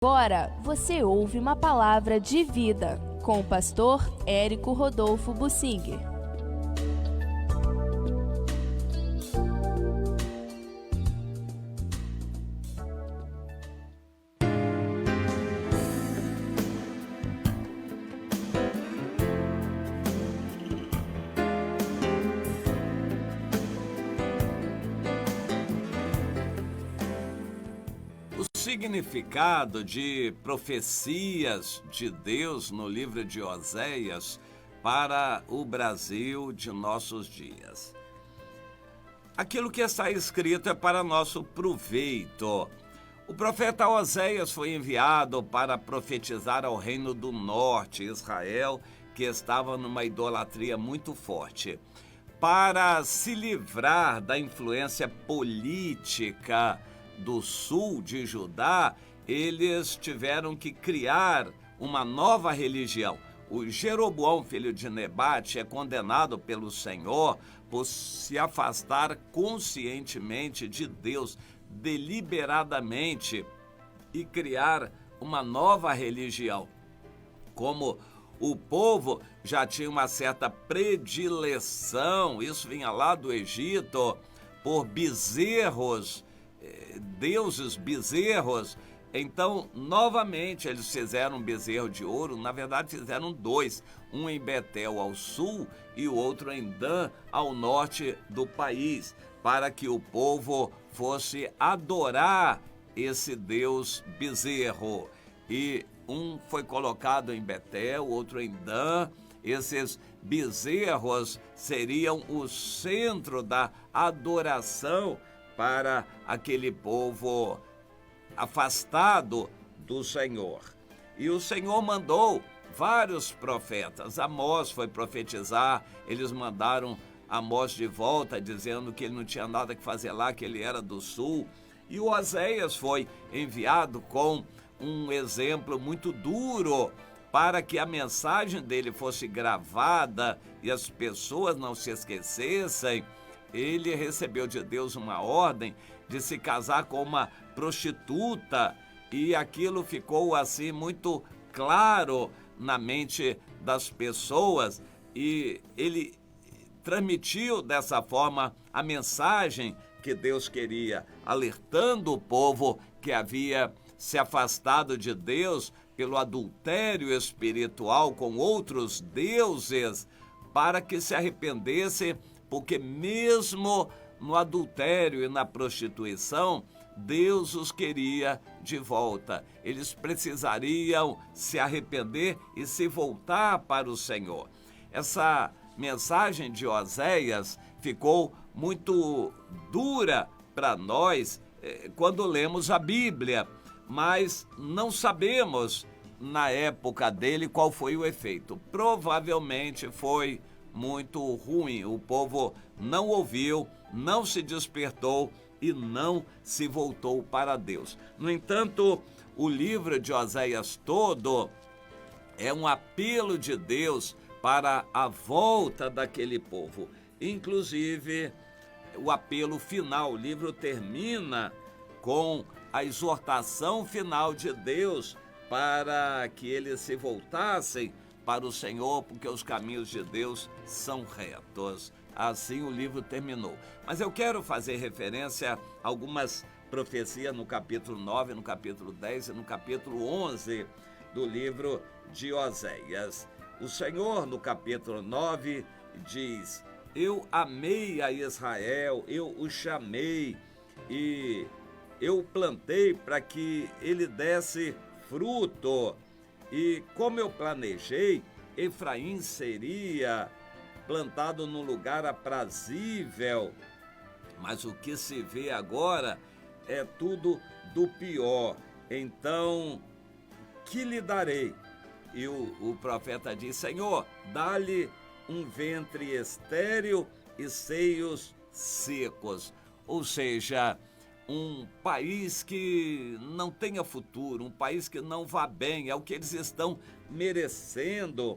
Agora você ouve uma palavra de vida com o pastor Érico Rodolfo Bussinger. O significado de profecias de Deus no livro de Oséias para o Brasil de nossos dias. Aquilo que está escrito é para nosso proveito. O profeta Oséias foi enviado para profetizar ao reino do norte, Israel, que estava numa idolatria muito forte. Para se livrar da influência política do sul de Judá, eles tiveram que criar uma nova religião. O Jeroboão, filho de Nebate, é condenado pelo Senhor por se afastar conscientemente de Deus, deliberadamente, e criar uma nova religião. Como o povo já tinha uma certa predileção, isso vinha lá do Egito, por bezerros, deuses bezerros. Então, novamente, eles fizeram um bezerro de ouro. Na verdade, fizeram dois, um em Betel ao sul e o outro em Dan ao norte do país, para que o povo fosse adorar esse deus bezerro. E um foi colocado em Betel, outro em Dan. Esses bezerros seriam o centro da adoração para aquele povo afastado do Senhor. E o Senhor mandou vários profetas. Amós foi profetizar, eles mandaram Amós de volta, dizendo que ele não tinha nada que fazer lá, que ele era do sul. E o Oséias foi enviado com um exemplo muito duro, para que a mensagem dele fosse gravada e as pessoas não se esquecessem. Ele recebeu de Deus uma ordem de se casar com uma prostituta, e aquilo ficou assim muito claro na mente das pessoas, e ele transmitiu dessa forma a mensagem que Deus queria, alertando o povo que havia se afastado de Deus pelo adultério espiritual com outros deuses, para que se arrependesse, porque mesmo no adultério e na prostituição, Deus os queria de volta. Eles precisariam se arrepender e se voltar para o Senhor. Essa mensagem de Oséias ficou muito dura para nós quando lemos a Bíblia, mas não sabemos na época dele qual foi o efeito. Provavelmente foi muito ruim. O povo não ouviu, não se despertou e não se voltou para Deus. No entanto, o livro de Oséias todo é um apelo de Deus para a volta daquele povo. Inclusive, o apelo final, o livro termina com a exortação final de Deus para que eles se voltassem para o Senhor, porque os caminhos de Deus são retos. Assim o livro terminou. Mas eu quero fazer referência a algumas profecias no capítulo 9, no capítulo 10 e no capítulo 11 do livro de Oséias. O Senhor, no capítulo 9, diz: eu amei a Israel, eu o chamei e eu o plantei para que ele desse fruto. E como eu planejei, Efraim seria plantado num lugar aprazível. Mas o que se vê agora é tudo do pior. Então, que lhe darei? E o profeta diz: Senhor, dá-lhe um ventre estéril e seios secos. Ou seja, um país que não tenha futuro, um país que não vá bem, é o que eles estão merecendo.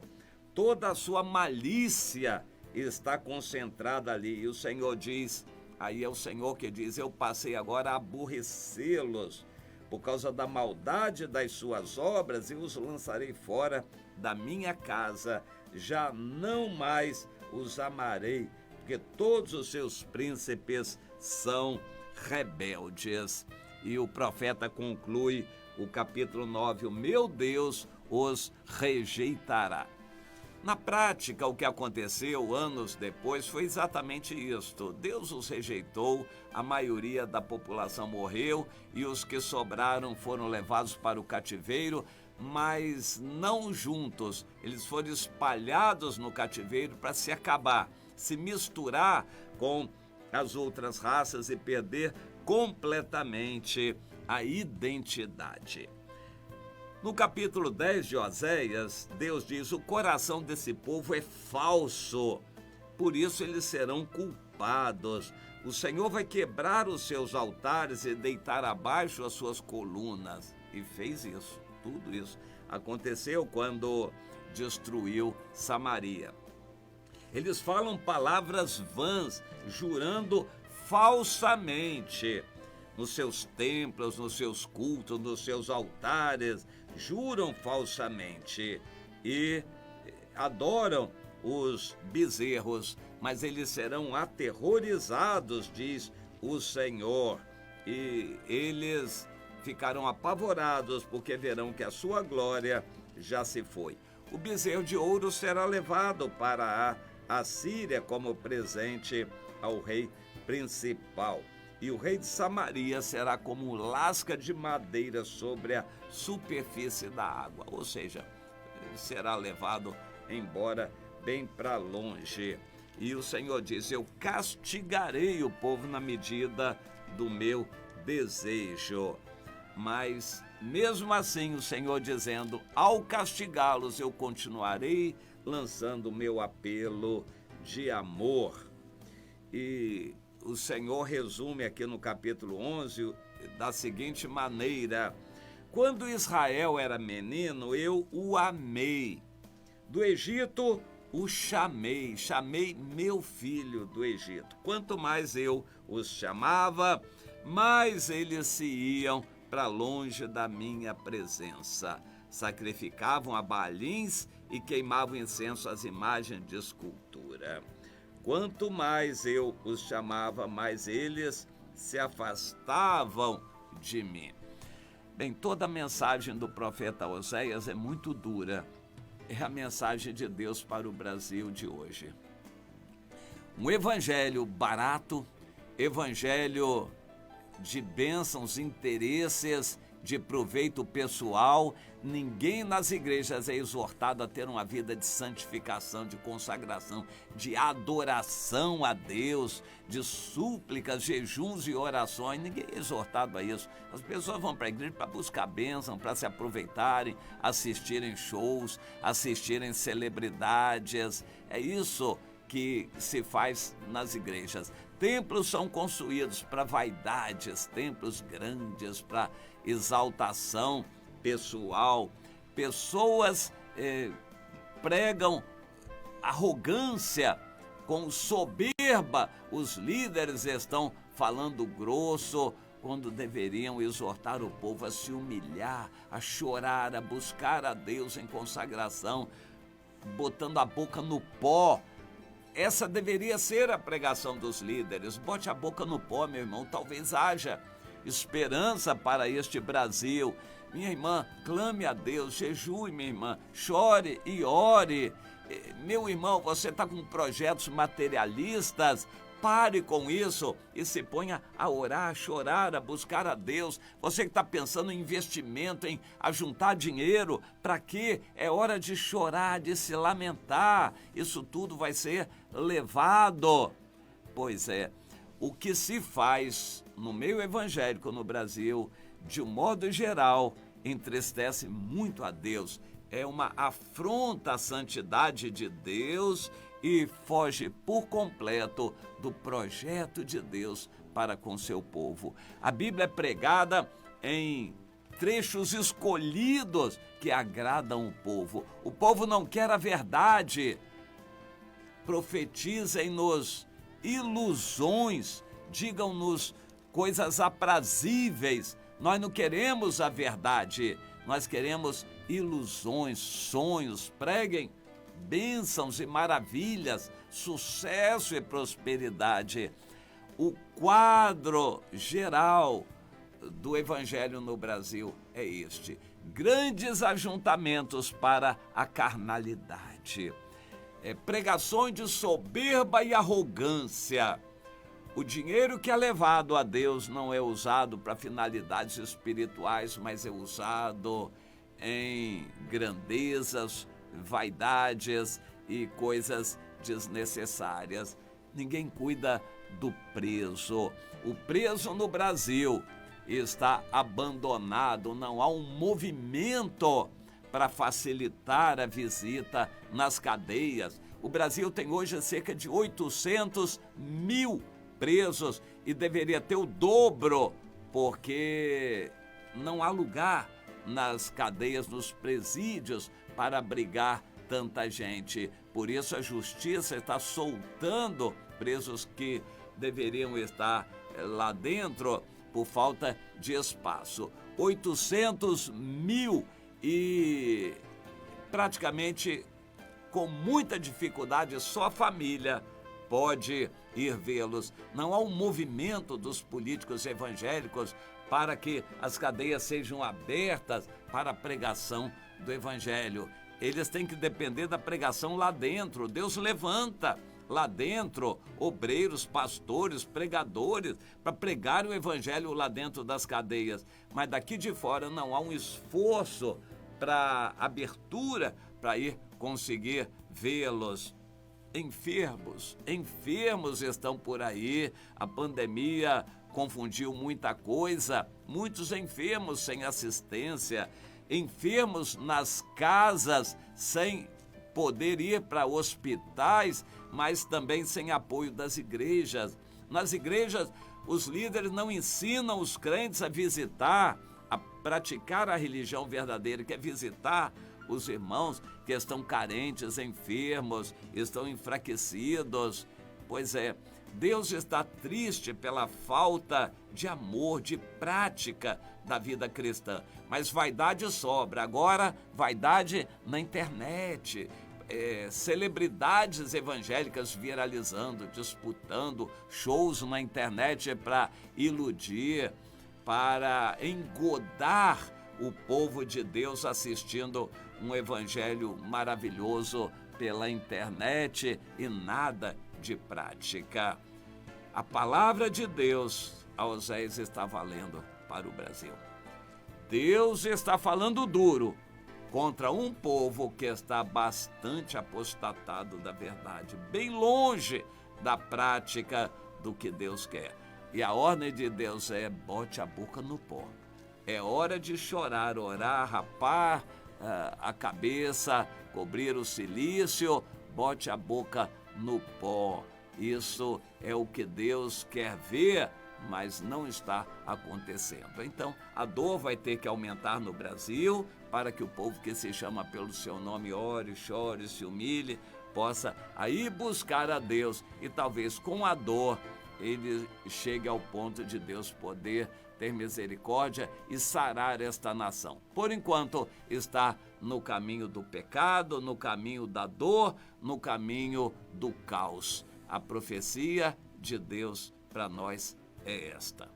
Toda a sua malícia está concentrada ali. E o Senhor diz, aí é o Senhor que diz: eu passei agora a aborrecê-los, por causa da maldade das suas obras, e os lançarei fora da minha casa, já não mais os amarei, porque todos os seus príncipes são rebeldes. E o profeta conclui o capítulo 9, o meu Deus os rejeitará. Na prática, o que aconteceu anos depois foi exatamente isto. Deus os rejeitou, a maioria da população morreu e os que sobraram foram levados para o cativeiro, mas não juntos. Eles foram espalhados no cativeiro para se acabar, se misturar com as outras raças e perder completamente a identidade. No capítulo 10 de Oséias, Deus diz: o coração desse povo é falso, por isso eles serão culpados. O Senhor vai quebrar os seus altares e deitar abaixo as suas colunas. E fez isso, tudo isso aconteceu quando destruiu Samaria. Eles falam palavras vãs, jurando falsamente nos seus templos, nos seus cultos, nos seus altares, juram falsamente e adoram os bezerros, mas eles serão aterrorizados, diz o Senhor, e eles ficarão apavorados porque verão que a sua glória já se foi. O bezerro de ouro será levado para a Assíria como presente ao rei principal. E o rei de Samaria será como lasca de madeira sobre a superfície da água. Ou seja, será levado embora bem para longe. E o Senhor diz: eu castigarei o povo na medida do meu desejo. Mas, mesmo assim, o Senhor dizendo: ao castigá-los, eu continuarei lançando o meu apelo de amor. E o Senhor resume aqui no capítulo 11 da seguinte maneira: quando Israel era menino, eu o amei. Do Egito o chamei meu filho do Egito. Quanto mais eu os chamava, mais eles se iam para longe da minha presença. Sacrificavam a Baalins e queimavam incenso às imagens de escultura. Quanto mais eu os chamava, mais eles se afastavam de mim. Bem, toda a mensagem do profeta Oséias é muito dura. É a mensagem de Deus para o Brasil de hoje. Um evangelho barato, evangelho de bênçãos, interesses, de proveito pessoal. Ninguém nas igrejas é exortado a ter uma vida de santificação, de consagração, de adoração a Deus, de súplicas, jejuns e orações. Ninguém é exortado a isso. As pessoas vão para a igreja para buscar bênção, para se aproveitarem, assistirem shows, assistirem celebridades. É isso que se faz nas igrejas. Templos são construídos para vaidades, templos grandes para exaltação pessoal. Pessoas pregam arrogância, com soberba. Os líderes estão falando grosso, quando deveriam exortar o povo a se humilhar, a chorar, a buscar a Deus em consagração, botando a boca no pó. Essa deveria ser a pregação dos líderes. Bote a boca no pó, meu irmão, talvez haja esperança para este Brasil. Minha irmã, clame a Deus, jejue, minha irmã, chore e ore. Meu irmão, você está com projetos materialistas, pare com isso e se ponha a orar, a chorar, a buscar a Deus. Você que está pensando em investimento, em ajuntar dinheiro, para quê? É hora de chorar, de se lamentar. Isso tudo vai ser levado. Pois é, o que se faz no meio evangélico no Brasil, de um modo geral, entristece muito a Deus. É uma afronta à santidade de Deus e foge por completo do projeto de Deus para com seu povo. A Bíblia é pregada em trechos escolhidos que agradam o povo. O povo não quer a verdade. Profetizem-nos ilusões, digam-nos coisas aprazíveis, Nós não queremos a verdade, nós queremos ilusões, sonhos. Preguem bênçãos e maravilhas, sucesso e prosperidade. O quadro geral do evangelho no Brasil é este: grandes ajuntamentos para a carnalidade, pregações de soberba e arrogância. O dinheiro que é levado a Deus não é usado para finalidades espirituais, mas é usado em grandezas, vaidades e coisas desnecessárias. Ninguém cuida do preso. O preso no Brasil está abandonado, não há um movimento para facilitar a visita nas cadeias. O Brasil tem hoje cerca de 800 mil presos e deveria ter o dobro, porque não há lugar nas cadeias, nos presídios, para abrigar tanta gente. Por isso a justiça está soltando presos que deveriam estar lá dentro por falta de espaço. 800 mil e praticamente com muita dificuldade só a família pode ir vê-los. Não há um movimento dos políticos evangélicos para que as cadeias sejam abertas para a pregação do evangelho. Eles têm que depender da pregação lá dentro. Deus levanta lá dentro obreiros, pastores, pregadores para pregar o evangelho lá dentro das cadeias. Mas daqui de fora não há um esforço para abertura para ir conseguir vê-los. Enfermos estão por aí. A pandemia confundiu muita coisa. Muitos enfermos sem assistência, enfermos nas casas sem poder ir para hospitais, mas também sem apoio das igrejas. Nas igrejas, os líderes não ensinam os crentes a visitar, a praticar a religião verdadeira, que é visitar os irmãos que estão carentes, enfermos, estão enfraquecidos. Pois é, Deus está triste pela falta de amor, de prática da vida cristã. Mas vaidade sobra. Agora, vaidade na internet. Celebridades evangélicas viralizando, disputando shows na internet para iludir, para engodar o povo de Deus assistindo um evangelho maravilhoso pela internet e nada de prática. A palavra de Deus, a Oséias, está valendo para o Brasil. Deus está falando duro contra um povo que está bastante apostatado da verdade, bem longe da prática do que Deus quer. E a ordem de Deus é: bote a boca no pó. É hora de chorar, orar, rapar a cabeça, cobrir o cilício, bote a boca no pó. Isso é o que Deus quer ver, mas não está acontecendo. Então, a dor vai ter que aumentar no Brasil para que o povo que se chama pelo seu nome ore, chore, se humilhe, possa aí buscar a Deus e talvez com a dor ele chegue ao ponto de Deus poder ter misericórdia e sarar esta nação. Por enquanto, está no caminho do pecado, no caminho da dor, no caminho do caos. A profecia de Deus para nós é esta.